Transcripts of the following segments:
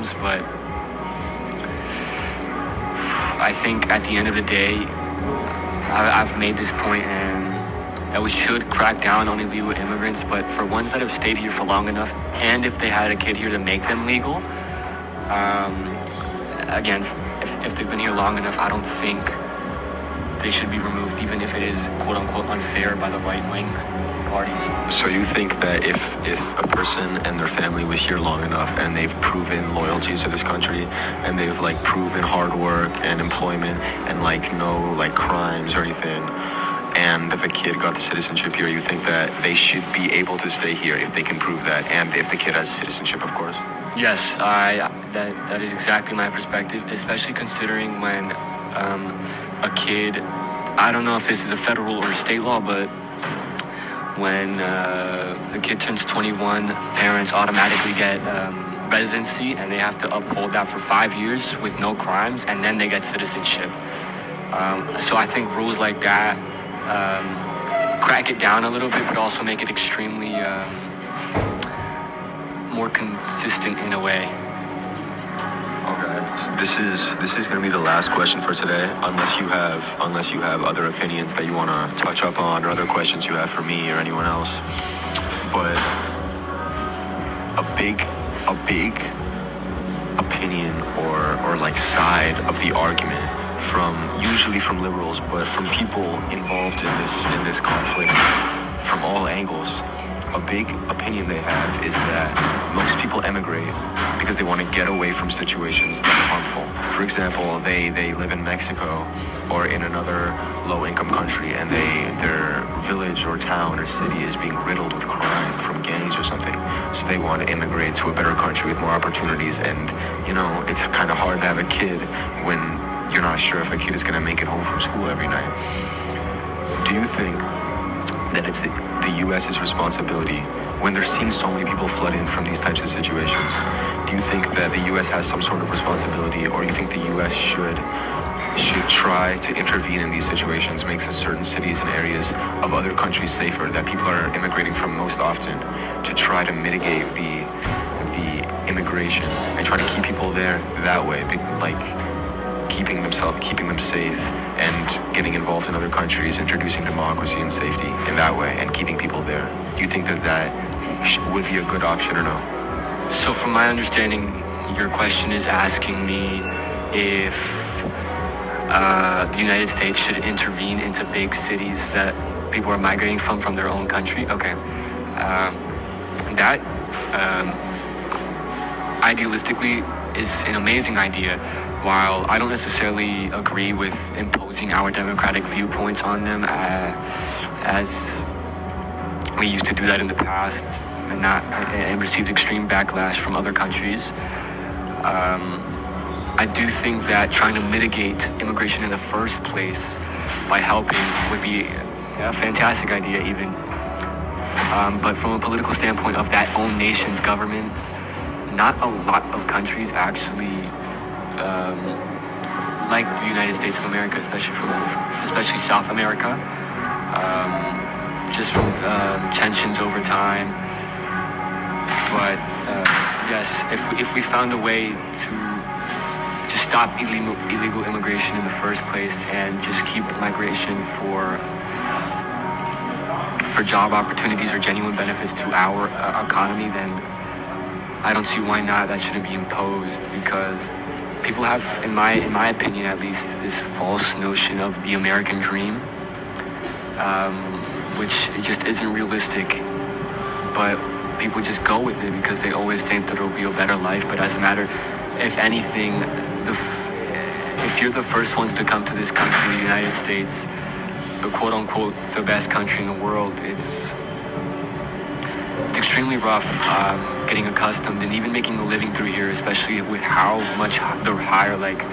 rules, but I think at the end of the day, I've made this point, and that we should crack down on illegal immigrants, but for ones that have stayed here for long enough, and if they had a kid here to make them legal, again, if they've been here long enough, I don't think they should be removed, even if it is quote-unquote unfair by the right-wing parties. So you think that if a person and their family was here long enough and they've proven loyalty to this country and they've like proven hard work and employment and like no like crimes or anything, and if a kid got the citizenship here, you think that they should be able to stay here if they can prove that, and if the kid has citizenship, of course? Yes, that is exactly my perspective, especially considering when a kid, I don't know if this is a federal or a state law, but when a kid turns 21, parents automatically get residency, and they have to uphold that for 5 years with no crimes, and then they get citizenship. So I think rules like that crack it down a little bit, but also make it extremely more consistent in a way. Okay. So this is going to be the last question for today, unless you have other opinions that you want to touch up on, or other questions you have for me or anyone else. But a big opinion or like side of the argument usually from liberals, but from people involved in this conflict from all angles. A big opinion they have is that most people emigrate because they want to get away from situations that are harmful. For example, they live in Mexico or in another low-income country, and their village or town or city is being riddled with crime from gangs or something. So they want to immigrate to a better country with more opportunities. And you know, it's kind of hard to have a kid when you're not sure if the kid is going to make it home from school every night. Do you think that it's the U.S.'s responsibility, when they're seeing so many people flood in from these types of situations, do you think that the U.S. has some sort of responsibility, or you think the U.S. should try to intervene in these situations, make certain cities and areas of other countries safer that people are immigrating from most often, to try to mitigate the immigration and try to keep people there that way, like keeping them safe and getting involved in other countries, introducing democracy and safety in that way, and keeping people there? Do you think that would be a good option or no? So from my understanding, your question is asking me if the United States should intervene into big cities that people are migrating from their own country. Okay. That idealistically is an amazing idea. While I don't necessarily agree with imposing our democratic viewpoints on them, as we used to do that in the past, and received extreme backlash from other countries, I do think that trying to mitigate immigration in the first place by helping would be a fantastic idea even. But from a political standpoint of that own nation's government, not a lot of countries actually like the United States of America, especially South America, just from tensions over time. But yes, if we found a way to just stop illegal immigration in the first place and just keep migration for job opportunities or genuine benefits to our economy, then I don't see why not that shouldn't be imposed, because people have, in my opinion at least, this false notion of the American dream, which just isn't realistic, but people just go with it because they always think that it'll be a better life. But as a matter, if anything, if you're the first ones to come to this country, the United States, the quote-unquote the best country in the world, it's extremely rough getting accustomed and even making a living through here, especially with how much the higher, like,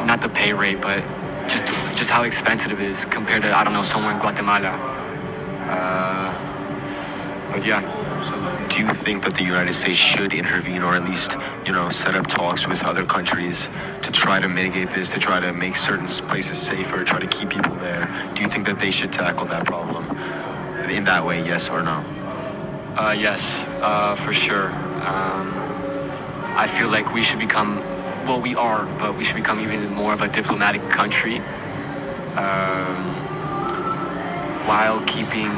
not the pay rate, but just how expensive it is compared to, I don't know, somewhere in Guatemala. But yeah. So do you think that the United States should intervene, or at least, set up talks with other countries to try to mitigate this, to try to make certain places safer, try to keep people there? Do you think that they should tackle that problem in that way, yes or no? Yes, for sure. I feel like we should become, well, we are, but we should become even more of a diplomatic country, while keeping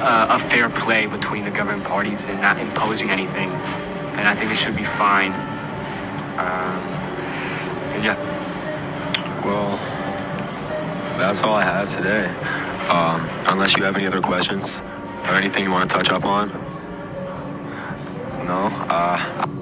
a fair play between the government parties and not imposing anything. And I think it should be fine. And yeah. Well, that's all I had today. Unless you have any other questions or anything you want to touch up on? No?